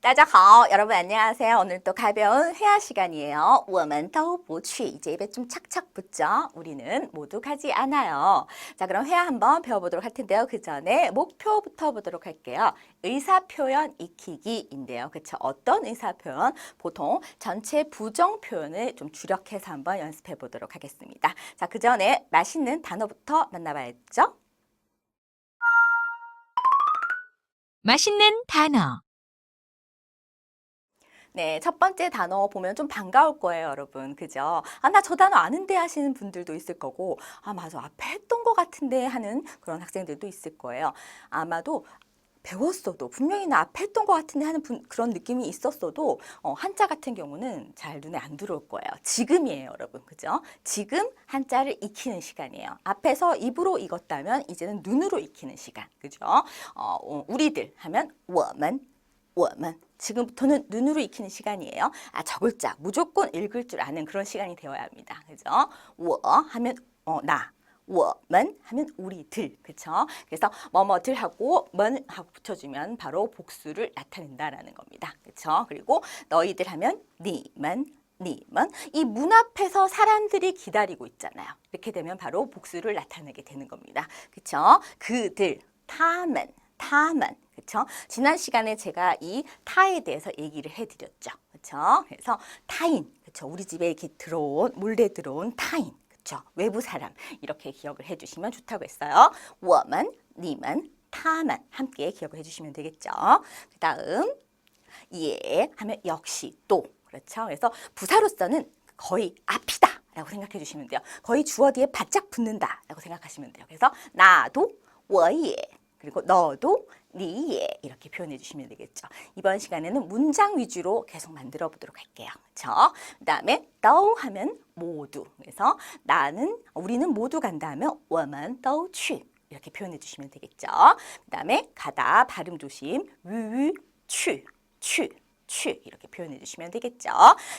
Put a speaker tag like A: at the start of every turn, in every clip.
A: 따자하오 여러분 안녕하세요. 오늘 또 가벼운 회화 시간이에요. 我们都不去 이제 입에 좀 착착 붙죠. 우리는 모두 가지 않아요. 자, 그럼 회화 한번 배워보도록 할 텐데요. 그 전에 목표부터 보도록 할게요. 의사표현 익히기인데요. 그쵸? 어떤 의사표현? 보통 전체 부정 표현을 좀 주력해서 한번 연습해 보도록 하겠습니다. 자, 그 전에 맛있는 단어부터 만나봐야죠.
B: 맛있는 단어.
A: 네, 첫 번째 단어 보면 좀 반가울 거예요, 여러분. 그죠? 아, 나 저 단어 아는데 하시는 분들도 있을 거고, 아, 맞아. 앞에 했던 것 같은데 하는 그런 학생들도 있을 거예요. 아마도 배웠어도, 분명히 나 앞에 했던 것 같은데 하는 그런 느낌이 있었어도, 한자 같은 경우는 잘 눈에 안 들어올 거예요. 지금이에요, 여러분. 그죠? 지금 한자를 익히는 시간이에요. 앞에서 입으로 익었다면, 이제는 눈으로 익히는 시간. 그죠? 우리들 하면, 我们 지금부터는 눈으로 익히는 시간이에요. 아, 저 글자 무조건 읽을 줄 아는 그런 시간이 되어야 합니다. 그죠? 我 하면 나, 我们 하면 우리들. 그렇죠? 그래서 뭐뭐들 하고 면 하고 붙여주면 바로 복수를 나타낸다라는 겁니다. 그렇죠? 그리고 너희들 하면 니만 이 문 앞에서 사람들이 기다리고 있잖아요. 이렇게 되면 바로 복수를 나타내게 되는 겁니다. 그렇죠? 그들, 他们 그렇죠? 지난 시간에 제가 이 타에 대해서 얘기를 해드렸죠. 그렇죠? 그래서 타인, 그렇죠? 우리 집에 이렇게 몰래 들어온 타인, 그렇죠? 외부 사람 이렇게 기억을 해주시면 좋다고 했어요. 我们, 你们, 他们 함께 기억을 해주시면 되겠죠. 그 다음 예 하면 역시 또 그렇죠. 그래서 부사로서는 거의 앞이다 라고 생각해 주시면 돼요. 거의 주어 뒤에 바짝 붙는다 라고 생각하시면 돼요. 그래서 나도 我也 그리고 너도 니예 이렇게 표현해 주시면 되겠죠. 이번 시간에는 문장 위주로 계속 만들어 보도록 할게요. 그렇죠? 그다음에 도 하면 모두. 그래서 우리는 모두 간다 하면 我们都去 이렇게 표현해 주시면 되겠죠. 그다음에 가다 발음 조심. 위去 이렇게 표현해 주시면 되겠죠.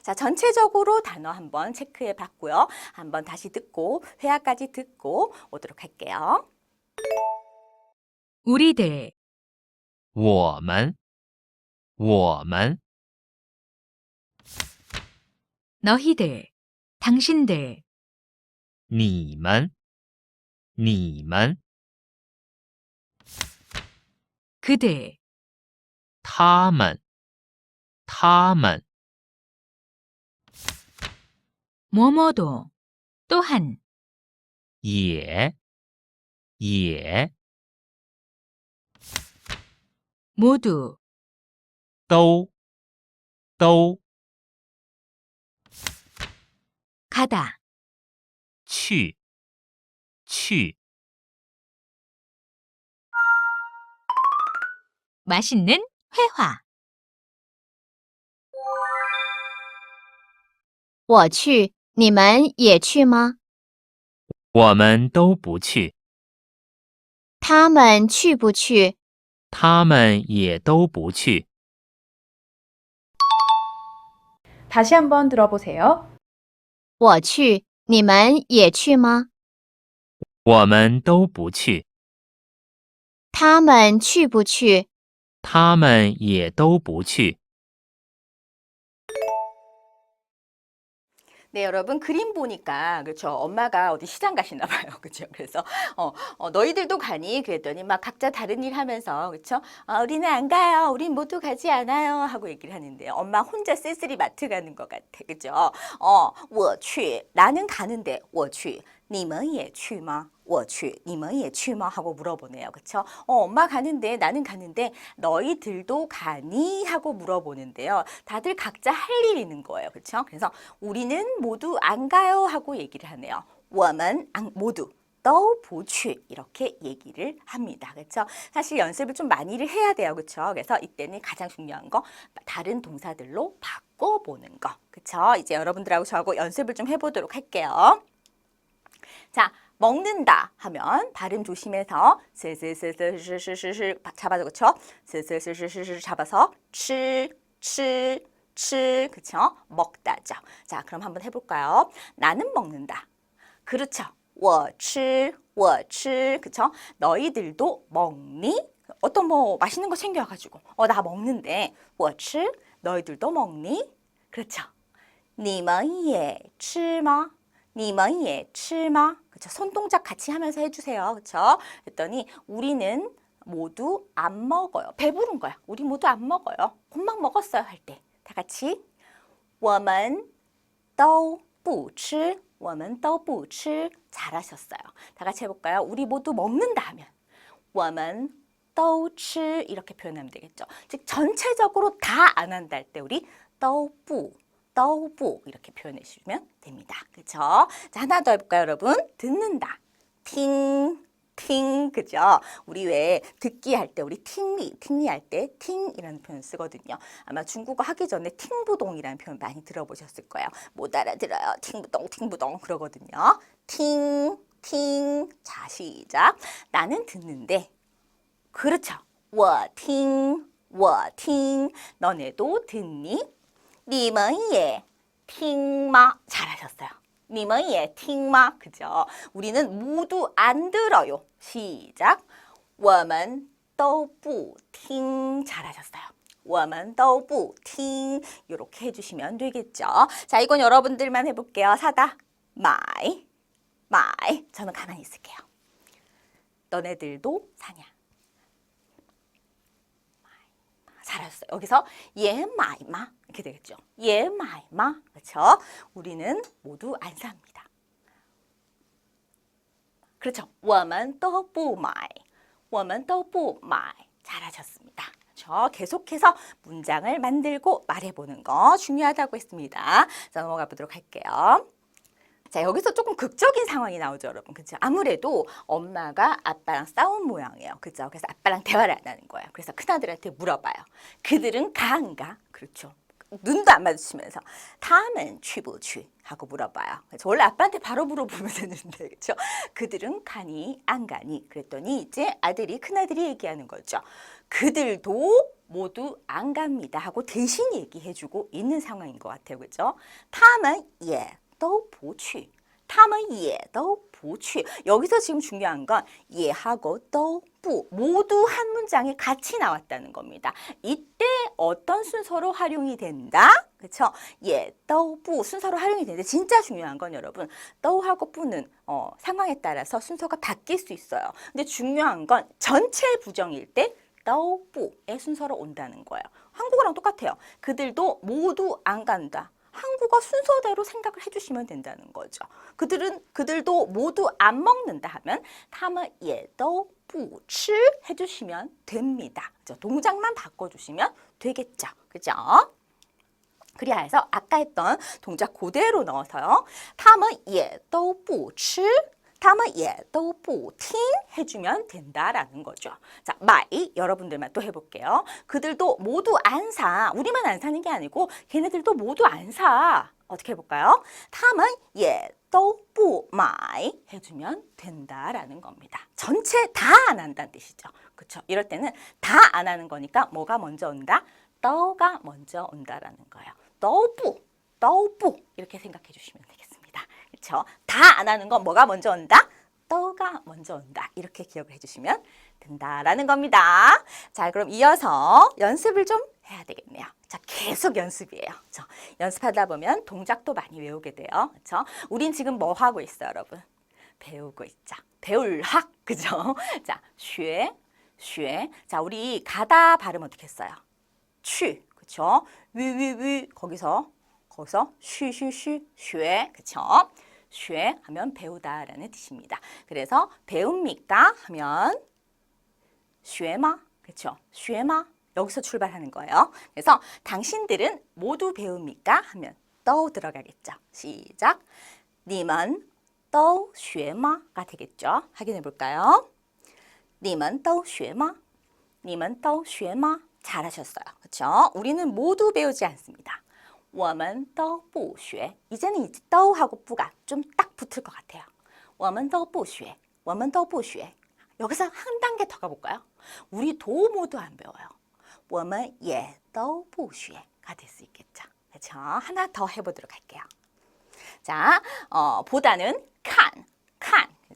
A: 자, 전체적으로 단어 한번 체크해 봤고요. 한번 다시 듣고 회화까지 듣고 오도록 할게요.
B: 우리들,
C: 我们
B: 너희들, 당신들,
C: 你们
B: 그들,
C: 他们
B: 뭐뭐도, 또한,
C: 也
B: 모두,
C: 都
B: 가다,
C: 去
B: 맛있는 회화.
D: 我去，你们也去吗？
C: 我们都不去，
D: 他们去不去？
C: 他们也都不去。
E: 다시 한번 들어보세요.
D: 我去，你们也去吗？
C: 我们都不去，
D: 他们去不去？
C: 他们也都不去。
A: 네, 여러분 그림 보니까 그렇죠. 엄마가 어디 시장 가시나 봐요. 그렇죠. 그래서 너희들도 가니? 그랬더니 막 각자 다른 일 하면서 그렇죠. 우리는 안 가요. 우린 모두 가지 않아요. 하고 얘기를 하는데 엄마 혼자 쓸쓸히 마트 가는 것 같아. 그렇죠. 我去 나는 가는데 我去你们也去吗?我去你们也去吗? 하고 물어보네요. 그렇죠? 엄마 가는데 나는 가는데 너희들도 가니? 하고 물어보는데요. 다들 각자 할 일이 있는 거예요. 그렇죠? 그래서 우리는 모두 안 가요 하고 얘기를 하네요. 我们 모두 都不去 이렇게 얘기를 합니다. 그렇죠? 사실 연습을 좀 많이를 해야 돼요. 그렇죠? 그래서 이때는 가장 중요한 거 다른 동사들로 바꿔보는 거. 그렇죠? 이제 여러분들하고 저하고 연습을 좀 해보도록 할게요. 자, 먹는다 하면 발음 조심해서 슬슬슬슬슬슬슬 잡아서 그렇죠? 슬슬슬슬슬 잡아서 그렇죠? 먹다죠. 자, 그럼 한번 해볼까요? 나는 먹는다. 그렇죠? 我吃 그렇죠? 너희들도 먹니? 어떤 뭐 맛있는 거 챙겨와가지고 나 먹는데 我吃 너희들도 먹니? 그렇죠. 你们也吃吗?你们也吃吗? 그렇죠. 손동작 같이 하면서 해주세요. 그렇죠. 그랬더니 우리는 모두 안 먹어요. 배부른 거야. 우리 모두 안 먹어요. 금방 먹었어요 할 때. 다 같이 我们都不吃我们都不吃 잘하셨어요. 다 같이 해볼까요? 우리 모두 먹는다 하면 我们都吃 이렇게 표현하면 되겠죠. 즉 전체적으로 다 안 한다 할 때 우리 都不 이렇게 표현해 주시면 됩니다. 그렇죠? 자, 하나 더 해볼까요, 여러분? 듣는다. 팅, 그죠? 우리 왜 듣기 할 때 우리 팅리 할 때 팅이라는 표현 쓰거든요. 아마 중국어 하기 전에 팅부동이라는 표현 많이 들어보셨을 거예요. 못 알아들어요. 팅부동 그러거든요. 팅. 자, 시작. 나는 듣는데. 그렇죠. 我听 너네도 듣니? 你们也听吗? 잘하셨어요. 你们也听吗? 그죠? 우리는 모두 안 들어요. 시작. 我们都不听 잘하셨어요. 我们都不听 이렇게 해주시면 되겠죠. 자, 이건 여러분들만 해볼게요. 사다. 마이. 저는 가만히 있을게요. 너네들도 사냐? 잘하셨어요. 여기서 예마이마 이렇게 되겠죠. 예마이마 그렇죠? 우리는 모두 안 삽니다. 그렇죠. 我们都不买我们都不买 잘하셨습니다. 그렇죠? 계속해서 문장을 만들고 말해보는 거 중요하다고 했습니다. 자, 넘어가 보도록 할게요. 자, 여기서 조금 극적인 상황이 나오죠, 여러분. 그렇죠? 아무래도 엄마가 아빠랑 싸운 모양이에요. 그렇죠? 그래서 아빠랑 대화를 안 하는 거예요. 그래서 큰아들한테 물어봐요. 그들은 가 안 가? 그렇죠. 눈도 안 마주치면서 他们去不去 하고 물어봐요. 그래서 원래 아빠한테 바로 물어보면 되는데 그렇죠? 그들은 가니 안 가니? 그랬더니 이제 아들이 큰아들이 얘기하는 거죠. 그들도 모두 안 갑니다 하고 대신 얘기해주고 있는 상황인 것 같아요. 그렇죠? 他们也都不去他们也都不去 여기서 지금 중요한 건 예하고 都不 모두 한 문장에 같이 나왔다는 겁니다. 이때 어떤 순서로 활용이 된다? 그렇죠? 예, 都不 순서로 활용이 되는데 진짜 중요한 건 여러분 都하고 不는 상황에 따라서 순서가 바뀔 수 있어요. 근데 중요한 건 전체 부정일 때 都不의 순서로 온다는 거예요. 한국어랑 똑같아요. 그들도 모두 안 간다. 한국어 순서대로 생각을 해주시면 된다는 거죠. 그들도 모두 안 먹는다 하면 他们也都不吃 해주시면 됩니다. 그죠? 동작만 바꿔주시면 되겠죠. 그죠? 그래야 해서 아까 했던 동작 그대로 넣어서요. 他们也都不吃他们也都不听 해주면 된다라는 거죠. 자, 마이 여러분들만 또 해볼게요. 그들도 모두 안 사. 우리만 안 사는 게 아니고 걔네들도 모두 안 사. 어떻게 해볼까요? 他们也都不买 해주면 된다라는 겁니다. 전체 다 안 한다는 뜻이죠. 그렇죠? 이럴 때는 다 안 하는 거니까 뭐가 먼저 온다? 都가 먼저 온다라는 거예요. 都不이렇게 생각해 주시면 되겠습니다. 그렇죠? 다 안 하는 건 뭐가 먼저 온다? 都가 먼저 온다. 이렇게 기억을 해주시면 된다라는 겁니다. 자, 그럼 이어서 연습을 좀 해야 되겠네요. 자, 계속 연습이에요. 그렇죠? 연습하다 보면 동작도 많이 외우게 돼요. 그렇죠? 우린 지금 뭐 하고 있어요, 여러분? 배우고 있죠. 배울 학, 그죠? 자, 学. 자, 우리 가다 발음 어떻게 했어요? 去, 그렇죠? 위, 거기서 쉬, 学, 그렇죠? 学 하면 배우다라는 뜻입니다. 그래서 배웁니까? 하면 学吗? 그렇죠? 学吗? 여기서 출발하는 거예요. 그래서 당신들은 모두 배웁니까? 하면 都 들어가겠죠. 시작. 你们都学吗? 가 되겠죠. 확인해 볼까요? 你们都学吗? 你们都学吗? 잘하셨어요. 그렇죠? 우리는 모두 배우지 않습니다. 我们都不学 이제는 이 都하고 不가 좀 딱 붙을 것 같아요. 我们都不学我们都不学 여기서 한 단계 더 가볼까요? 우리 도 모두 안 배워요. 我们也都不学가 될 수 있겠죠. 그렇죠? 하나 더 해보도록 할게요. 자, 보다는 칸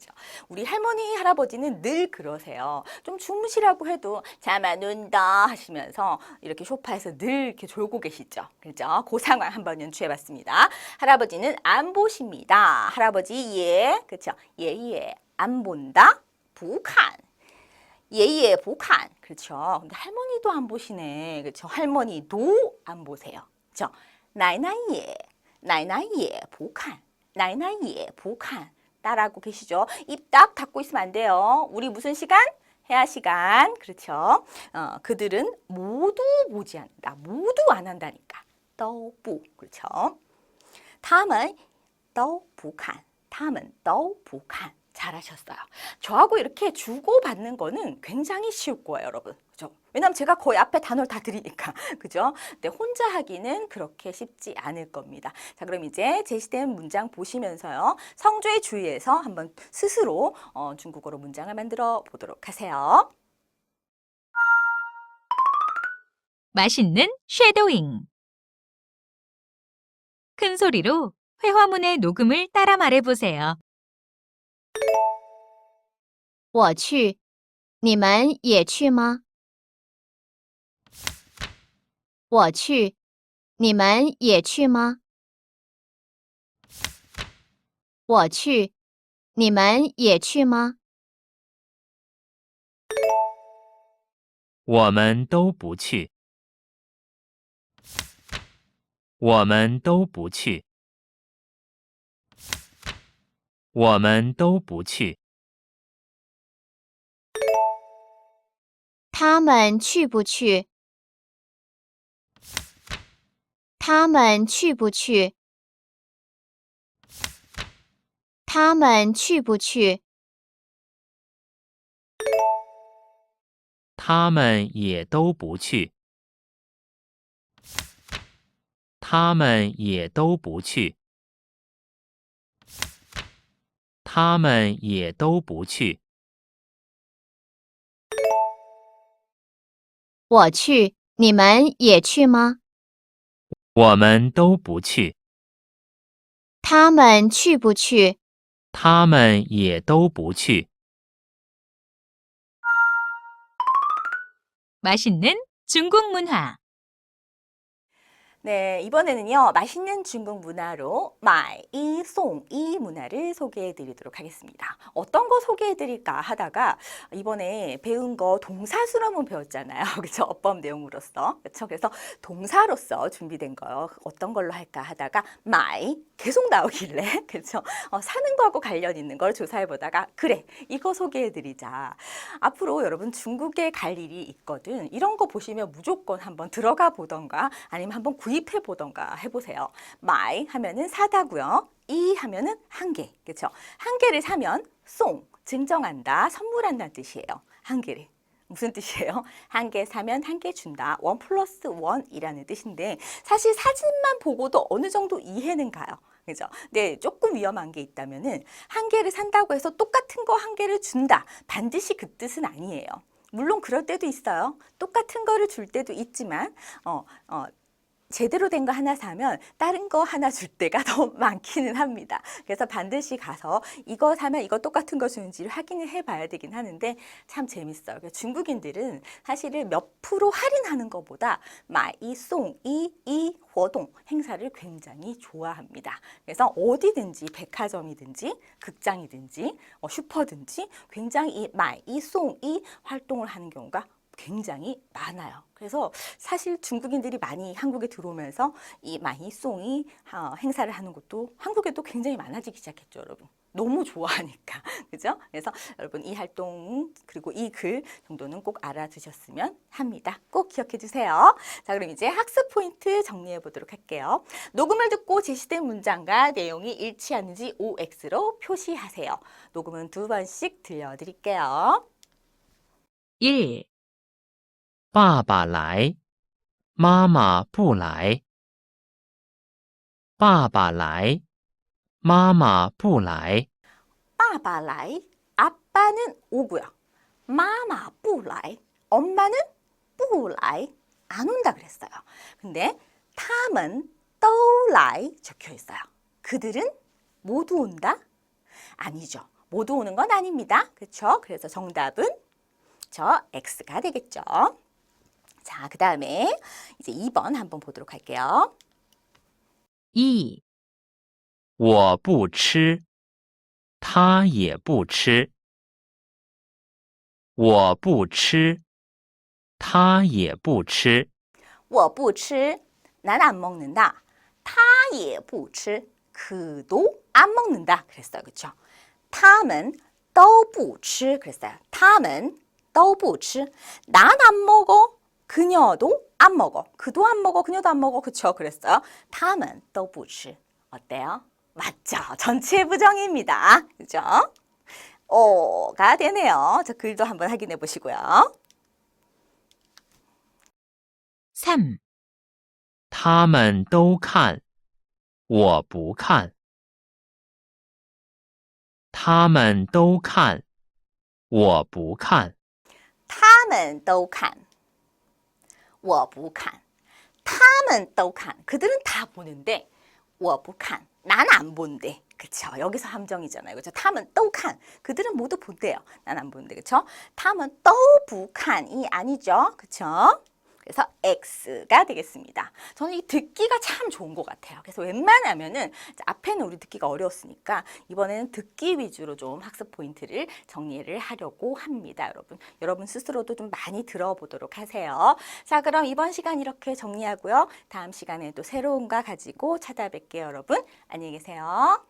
A: 그죠? 우리 할머니, 할아버지는 늘 그러세요. 좀 주무시라고 해도 잠 안 온다 하시면서 이렇게 소파에서 늘 이렇게 졸고 계시죠. 그죠? 그 상황 한번 연출해봤습니다. 할아버지는 안 보십니다. 할아버지 예, 그렇죠? 예예 안 본다. 북한. 예예 북한. 그렇죠? 근데 할머니도 안 보시네. 그렇죠? 할머니도 안 보세요. 그렇죠? 나이나이예, 나이나이예 북한. 나이나이예 북한. 따라하고 계시죠? 입 딱 닫고 있으면 안 돼요. 우리 무슨 시간? 해야 시간. 그렇죠? 그들은 모두 보지 않는다. 모두 안 한다니까. 都不. 그렇죠? 他们都不看. 他们都不看. 잘하셨어요. 저하고 이렇게 주고받는 거는 굉장히 쉬울 거예요, 여러분. 그죠? 왜냐면 제가 거의 앞에 단어를 다 드리니까. 그죠? 근데 혼자 하기는 그렇게 쉽지 않을 겁니다. 자, 그럼 이제 제시된 문장 보시면서요. 성조에 주의해서 한번 스스로 중국어로 문장을 만들어 보도록 하세요.
B: 맛있는 쉐도잉. 큰 소리로 회화문의 녹음을 따라 말해보세요.
D: 我去，你们也去吗？我去，你们也去吗？我去，你们也去吗？
C: 我们都不去。我们都不去。我们都不去。
D: 他们去不去？他们去不去？他们去不去？
C: 他们也都不去。他们也都不去。他们也都不去。
D: 我去，你们也去吗？
C: 我们都不去。
D: 他们去不去？
C: 他们也都不去。
B: 맛있는 중국 문화.
A: 네, 이번에는요, 맛있는 중국 문화로 마이, 송, 이 문화를 소개해 드리도록 하겠습니다. 어떤 거 소개해 드릴까 하다가 이번에 배운 거 동사수로만 배웠잖아요. 그렇죠? 어법 내용으로서. 그렇죠? 그래서 동사로서 준비된 거 어떤 걸로 할까 하다가 마이 계속 나오길래 그렇죠? 사는 거하고 관련 있는 걸 조사해 보다가 그래, 이거 소개해 드리자. 앞으로 여러분 중국에 갈 일이 있거든. 이런 거 보시면 무조건 한번 들어가 보던가 아니면 한번 구입해 보던가 해보세요. 마이 하면은 사다고요. 이 하면은 한 개, 그렇죠? 한 개를 사면 송, 증정한다, 선물한다는 뜻이에요. 한 개를. 무슨 뜻이에요? 한 개 사면 한 개 준다. 1+1이라는 뜻인데 사실 사진만 보고도 어느 정도 이해는 가요. 그죠? 근데 조금 위험한 게 있다면은 한 개를 산다고 해서 똑같은 거 한 개를 준다. 반드시 그 뜻은 아니에요. 물론 그럴 때도 있어요. 똑같은 거를 줄 때도 있지만 제대로 된 거 하나 사면 다른 거 하나 줄 때가 더 많기는 합니다. 그래서 반드시 가서 이거 사면 이거 똑같은 거 주는지를 확인을 해봐야 되긴 하는데 참 재밌어요. 중국인들은 사실은 몇 프로 할인하는 것보다 마이, 송, 이活动행사를 굉장히 좋아합니다. 그래서 어디든지 백화점이든지 극장이든지 슈퍼든지 굉장히 이 마이, 송, 이 활동을 하는 경우가 굉장히 많아요. 그래서 사실 중국인들이 많이 한국에 들어오면서 이 마이송이 행사를 하는 것도 한국에도 굉장히 많아지기 시작했죠, 여러분. 너무 좋아하니까. 그죠? 그래서 여러분 이 활동 그리고 이 글 정도는 꼭 알아두셨으면 합니다. 꼭 기억해 주세요. 자, 그럼 이제 학습 포인트 정리해 보도록 할게요. 녹음을 듣고 제시된 문장과 내용이 일치하는지 OX로 표시하세요. 녹음은 2번씩 들려드릴게요.
B: 1.
C: 爸爸来，妈妈不来。爸爸来，妈妈不来。
A: 빠바라이, 아빠는 오고요. 마마 뿌라이, 엄마는 뿌라이, 안 온다 그랬어요. 근데 탐은 떠라이 적혀 있어요. 그들은 모두 온다? 아니죠. 모두 오는 건 아닙니다. 그렇죠? 그래서 정답은 저 X가 되겠죠. 자, 그 다음에 이제 2번 한번 보도록 할게요.
B: 2,
C: 我不吃，他也不吃。我不吃，他也不吃。
A: 我不吃, 난 안 먹는다. 他也不吃, 그도 안 먹는다. 그랬어요. 그렇죠? 他们都不吃. 그랬어요. 他们都不吃. 난 안 먹어. 그녀도 안 먹어. 그도 안 먹어. 그녀도 안 먹어. 그렇죠? 그랬어요. 他们都不吃. 어때요? 맞죠? 전체 부정입니다. 그죠? 오가 되네요. 저 글도 한번 확인해 보시고요.
B: 3,
C: 他们都看，我不看。他们都看，我不看。
A: 他们都看，我不看。他们都看, 그들은 다 보는데 我不看, 난 안 본대. 그쵸? 여기서 함정이잖아요. 그쵸? 他们都看, 그들은 모두 본대요. 난 안 보는데. 그쵸? 他们都不看이 아니죠? 그쵸? 그래서 X가 되겠습니다. 저는 이 듣기가 참 좋은 것 같아요. 그래서 웬만하면은 앞에는 우리 듣기가 어려웠으니까 이번에는 듣기 위주로 좀 학습 포인트를 정리를 하려고 합니다. 여러분. 여러분 스스로도 좀 많이 들어보도록 하세요. 자, 그럼 이번 시간 이렇게 정리하고요. 다음 시간에 또 새로운 거 가지고 찾아뵐게요, 여러분. 안녕히 계세요.